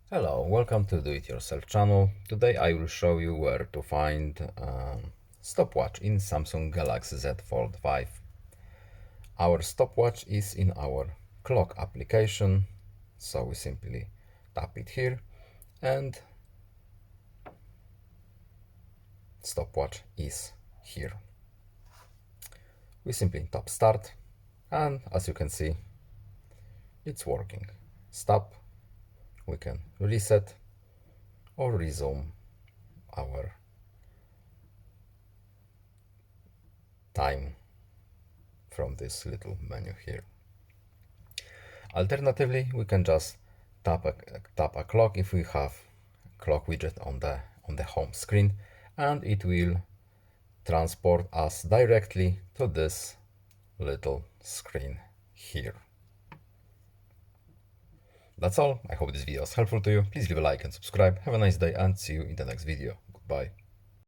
Hello, welcome to Do It Yourself channel. Today I will show you where to find stopwatch in Samsung Galaxy Z Fold5. Our stopwatch is in our clock application, so we simply tap it here and stopwatch is here. We simply tap start and as you can see it's working. Stop, we can reset or resume our time from this little menu here. Alternatively, we can just tap a clock if we have clock widget on the home screen, and it will transport us directly to this little screen here. That's all. I hope this video was helpful to you. Please leave a like and subscribe. Have a nice day and see you in the next video. Goodbye.